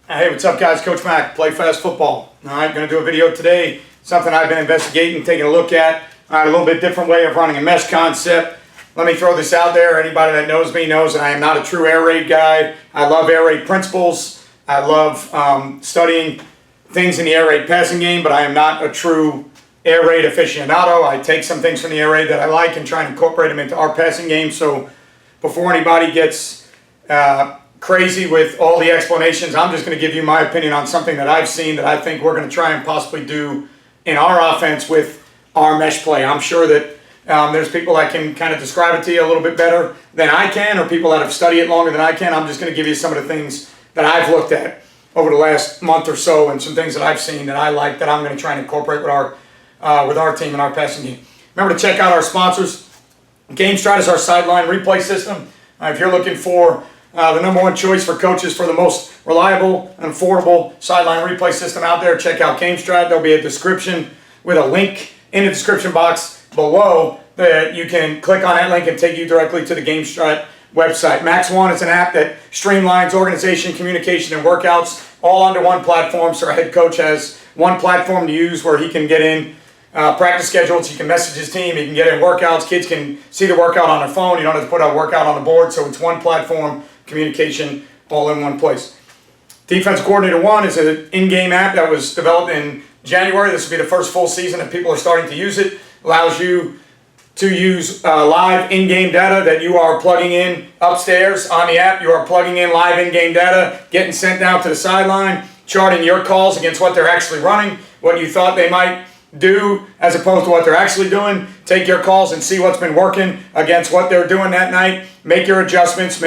Hey, what's up guys? Coach Mac, Play Fast Football. Alright, going to do a video today, something I've been investigating, taking a look at. Alright, a little bit different way of running a mesh concept. Let me throw this out there. Anybody that knows me knows that I am not a true air raid guy. I love air raid principles. I love studying things in the air raid passing game, but I am not a true air raid aficionado. I take some things from the air raid that I like and try and incorporate them into our passing game. So before anybody gets crazy with all the explanations, I'm just going to give you my opinion on something that I've seen that I think we're going to try and possibly do in our offense with our mesh play. I'm sure that there's people that can kind of describe it to you a little bit better than I can, or people that have studied it longer than I can. I'm just going to give you some of the things that I've looked at over the last month or so, and some things that I've seen that I like that I'm going to try and incorporate with our team and our passing game. Remember to check out our sponsors. GameStrat is our sideline replay system. If you're looking for the #1 choice for coaches for the most reliable and affordable sideline replay system out there, check out GameStrat. There'll be a description with a link in the description box below that you can click on that link and take you directly to the GameStrat website. MAXOne is an app that streamlines organization, communication, and workouts all under one platform. So our head coach has one platform to use where he can get in practice schedules, he can message his team, he can get in workouts, kids can see the workout on their phone, you don't have to put a workout on the board, so it's one platform, communication, all in one place. Defense Coordinator 1 is an in-game app that was developed in January. This will be the first full season that people are starting to use it. Allows you to use live in-game data that you are plugging in upstairs on the app. You are plugging in live in-game data, getting sent down to the sideline, charting your calls against what they're actually running, what you thought they might do as opposed to what they're actually doing. Take your calls and see what's been working against what they're doing that night. Make your adjustments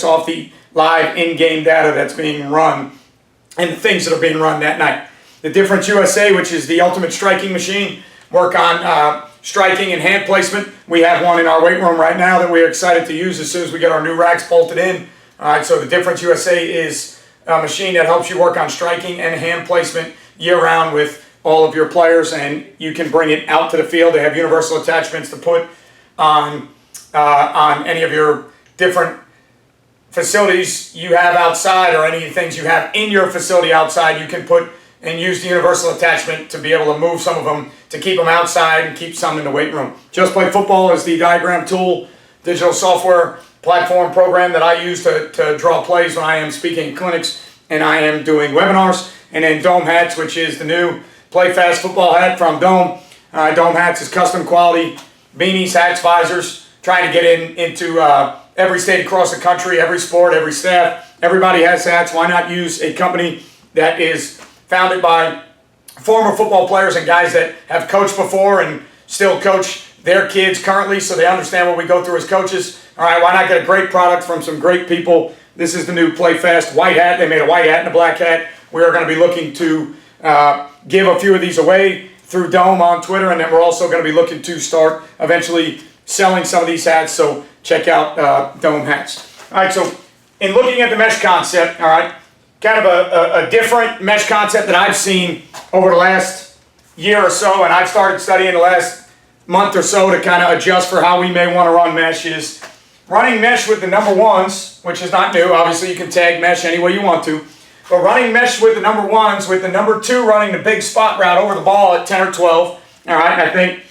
off the live in-game data that's being run and the things that are being run that night. The Difference USA, which is the ultimate striking machine, work on striking and hand placement. We have one in our weight room right now that we're excited to use as soon as we get our new racks bolted in. All right, so the Difference USA is a machine that helps you work on striking and hand placement year-round with all of your players, and you can bring it out to the field. They have universal attachments to put on any of your different facilities you have outside, or any things you have in your facility outside. You can put and use the universal attachment to be able to move some of them to keep them outside and keep some in the weight room. Just Play Football is the diagram tool, digital software platform program that I use to draw plays when I am speaking in clinics and I am doing webinars. And then Dome Hats, which is the new Play Fast Football hat from Dome. Dome Hats is custom quality beanies, hats, visors, trying to get into every state across the country, every sport, every staff. Everybody has hats. Why not use a company that is founded by former football players and guys that have coached before and still coach their kids currently, so they understand what we go through as coaches. All right, why not get a great product from some great people? This is the new Play Fast white hat. They made a white hat and a black hat. We are going to be looking to give a few of these away through Dome on Twitter, and then we're also going to be looking to start eventually selling some of these hats, so check out Dome Hats. All right, so in looking at the mesh concept, all right, kind of a different mesh concept that I've seen over the last year or so, and I've started studying the last month or so to kind of adjust for how we may want to run mesh, is running mesh with the #1s, which is not new. Obviously, you can tag mesh any way you want to. But running mesh with the #1s, with the #2 running the big spot route over the ball at 10 or 12. All right, and I think,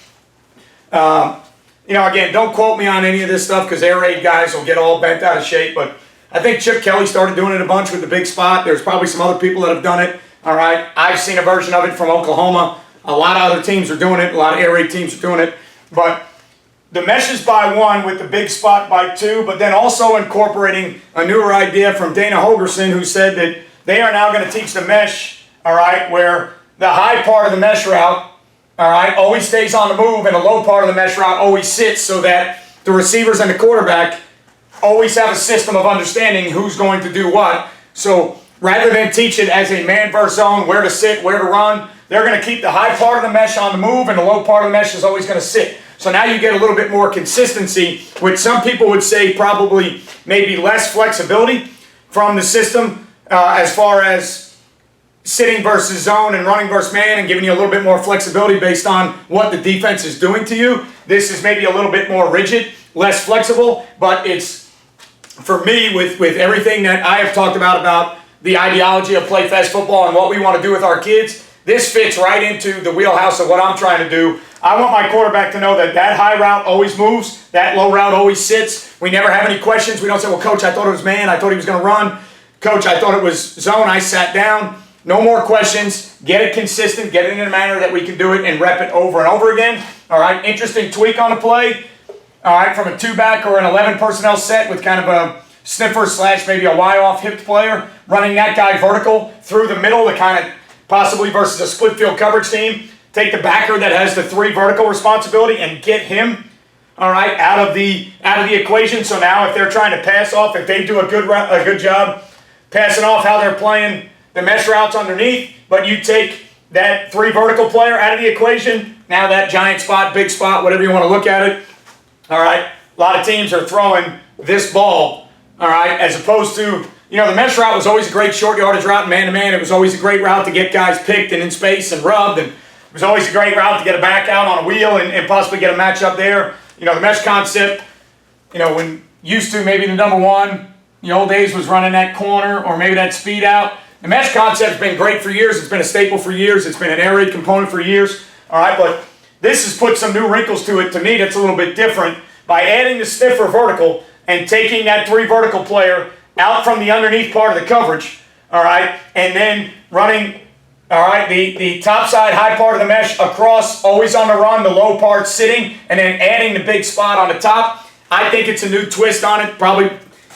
again, don't quote me on any of this stuff because air raid guys will get all bent out of shape. But I think Chip Kelly started doing it a bunch with the big spot. There's probably some other people that have done it. All right, I've seen a version of it from Oklahoma. A lot of other teams are doing it. A lot of air raid teams are doing it. But the mesh is by 1 with the big spot by 2, but then also incorporating a newer idea from Dana Holgerson, who said that they are now going to teach the mesh, all right, where the high part of the mesh route, all right, always stays on the move, and the low part of the mesh route always sits, so that the receivers and the quarterback always have a system of understanding who's going to do what. So rather than teach it as a man versus zone, where to sit, where to run, they're going to keep the high part of the mesh on the move, and the low part of the mesh is always going to sit. So now you get a little bit more consistency, which some people would say probably maybe less flexibility from the system as far as sitting versus zone and running versus man, and giving you a little bit more flexibility based on what the defense is doing to you. This is maybe a little bit more rigid, less flexible, but it's, for me, with everything that I have talked about the ideology of PlayFast football and what we want to do with our kids, this fits right into the wheelhouse of what I'm trying to do. I want my quarterback to know that that high route always moves, that low route always sits. We never have any questions. We don't say, well, coach, I thought it was man. I thought he was going to run. Coach, I thought it was zone. I sat down. No more questions. Get it consistent. Get it in a manner that we can do it and rep it over and over again. All right, interesting tweak on the play. All right, from a 2-back or an 11 personnel set with kind of a sniffer / maybe a Y-off hipped player, running that guy vertical through the middle to kind of possibly versus a split field coverage team. Take the backer that has the 3 vertical responsibility and get him, all right, out of the equation. So now if they're trying to pass off, if they do a good job passing off how they're playing the mesh routes underneath, but you take that 3 vertical player out of the equation, now that giant spot, big spot, whatever you want to look at it, all right, a lot of teams are throwing this ball, all right, as opposed to, you know, the mesh route was always a great short yardage route, man-to-man. It was always a great route to get guys picked and in space and rubbed, and it was always a great route to get a back out on a wheel and possibly get a matchup there. You know, the mesh concept, you know, when used to maybe the number 1, the old days was running that corner or maybe that speed out. The mesh concept's been great for years. It's been a staple for years. It's been an air raid component for years. All right, but this has put some new wrinkles to it. To me, that's a little bit different by adding the sniffer vertical and taking that 3 vertical player out from the underneath part of the coverage, all right, and then running, all right, the top side high part of the mesh across, always on the run, the low part sitting, and then adding the big spot on the top. I think it's a new twist on it. Probably,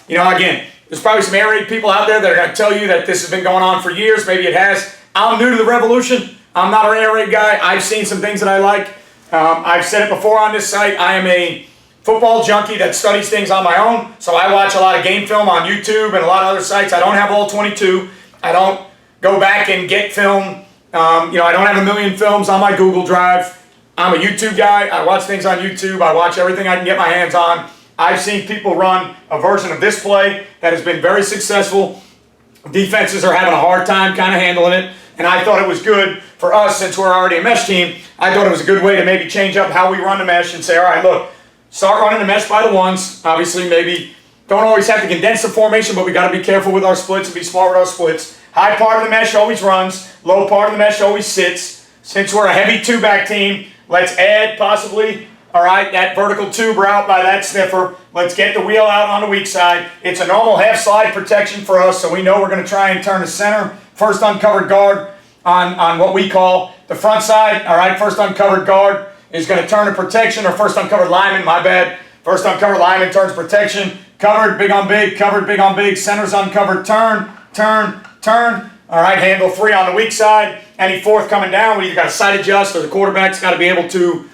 you know, again, there's probably some air raid people out there that are going to tell you that this has been going on for years. Maybe it has. I'm new to the revolution. I'm not an air raid guy. I've seen some things that I like. I've said it before on this site. I am a football junkie that studies things on my own. So I watch a lot of game film on YouTube and a lot of other sites. I don't have all 22. I don't go back and get film. You know, I don't have a million films on my Google Drive. I'm a YouTube guy. I watch things on YouTube. I watch everything I can get my hands on. I've seen people run a version of this play that has been very successful. Defenses are having a hard time kind of handling it. And I thought it was good for us, since we're already a mesh team. I thought it was a good way to maybe change up how we run the mesh and say, all right, look, start running the mesh by the ones. Obviously, maybe don't always have to condense the formation, but we got to be careful with our splits and be smart with our splits. High part of the mesh always runs. Low part of the mesh always sits. Since we're a heavy 2-back team, let's add possibly, all right, that vertical tube route by that sniffer. Let's get the wheel out on the weak side. It's a normal half slide protection for us, so we know we're going to try and turn the center. First uncovered guard on what we call the front side. All right, first uncovered guard is going to turn to protection, or first uncovered lineman, my bad. First uncovered lineman turns protection. Covered, big on big, covered, big on big. Center's uncovered, turn, turn, turn. All right, handle 3 on the weak side. Any fourth coming down, we either got to side adjust, or the quarterback's got to be able to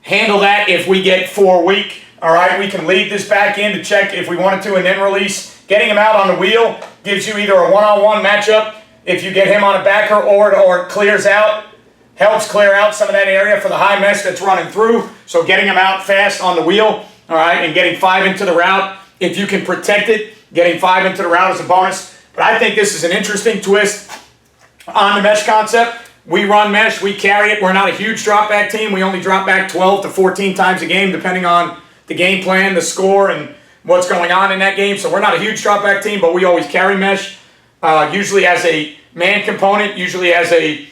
handle that if we get 4 weak. All right, we can lead this back in to check if we wanted to and then release. Getting him out on the wheel gives you either a one-on-one matchup if you get him on a backer, or it clears out, helps clear out some of that area for the high mesh that's running through. So getting him out fast on the wheel, all right, and getting 5 into the route. If you can protect it, getting 5 into the route is a bonus. But I think this is an interesting twist on the mesh concept. We run mesh, we carry it. We're not a huge drop back team. We only drop back 12 to 14 times a game, depending on the game plan, the score, and what's going on in that game. So we're not a huge drop back team, but we always carry mesh, usually as a man component, usually as a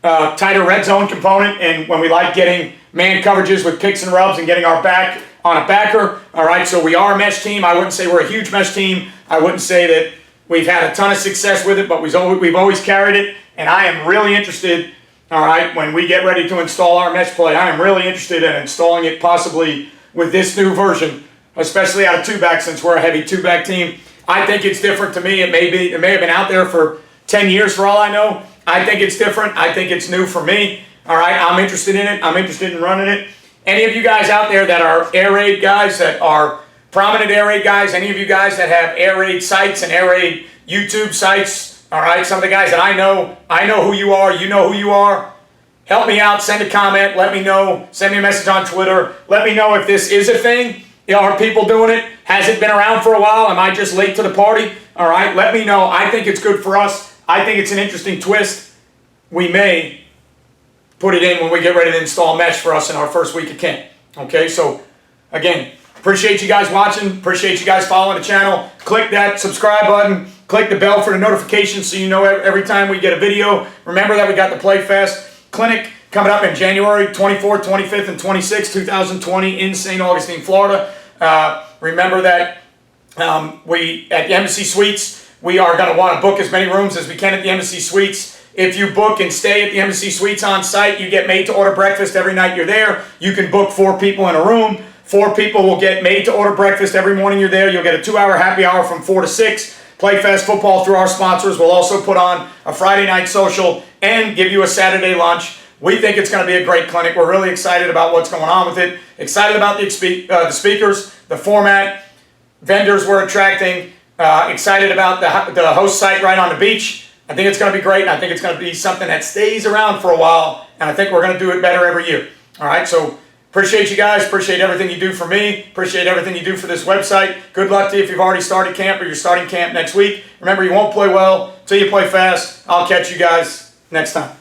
tighter red zone component, and when we like getting man coverages with picks and rubs and getting our back on a backer. All right, so we are a mesh team. I wouldn't say we're a huge mesh team. I wouldn't say that we've had a ton of success with it, but we've always carried it, and I am really interested, all right, when we get ready to install our mesh play, I am really interested in installing it possibly with this new version, especially out of 2-back, since we're a heavy 2-back team. I think it's different to me. It may have been out there for 10 years for all I know. I think it's different. I think it's new for me. All right, I'm interested in it. I'm interested in running it. Any of you guys out there that are air raid guys, that are prominent air raid guys, any of you guys that have air raid sites and air raid YouTube sites, all right, some of the guys that I know who you are, you know who you are. Help me out, send a comment, let me know, send me a message on Twitter. Let me know if this is a thing. You know, are people doing it? Has it been around for a while? Am I just late to the party? All right, let me know. I think it's good for us. I think it's an interesting twist. We may put it in when we get ready to install mesh for us in our first week of camp. Okay, so again, Appreciate you guys watching. Appreciate you guys following the channel. Click that subscribe button. Click the bell for the notifications so you know every time we get a video. Remember that we got the PlayFast Clinic coming up in January 24th, 25th, and 26th, 2020 in St. Augustine, Florida. Remember that we at the Embassy Suites, we are going to want to book as many rooms as we can at the Embassy Suites. If you book and stay at the Embassy Suites on site, you get made-to-order breakfast every night you're there. You can book 4 people in a room. 4 people will get made-to-order breakfast every morning you're there. You'll get a 2-hour happy hour from 4 to 6. PlayFast football through our sponsors. We'll also put on a Friday night social and give you a Saturday lunch. We think it's going to be a great clinic. We're really excited about what's going on with it. Excited about the speakers, the format, vendors we're attracting. Excited about the host site right on the beach. I think it's going to be great, and I think it's going to be something that stays around for a while, and I think we're going to do it better every year. All right, so appreciate you guys. Appreciate everything you do for me. Appreciate everything you do for this website. Good luck to you if you've already started camp or you're starting camp next week. Remember, you won't play well till you play fast. I'll catch you guys next time.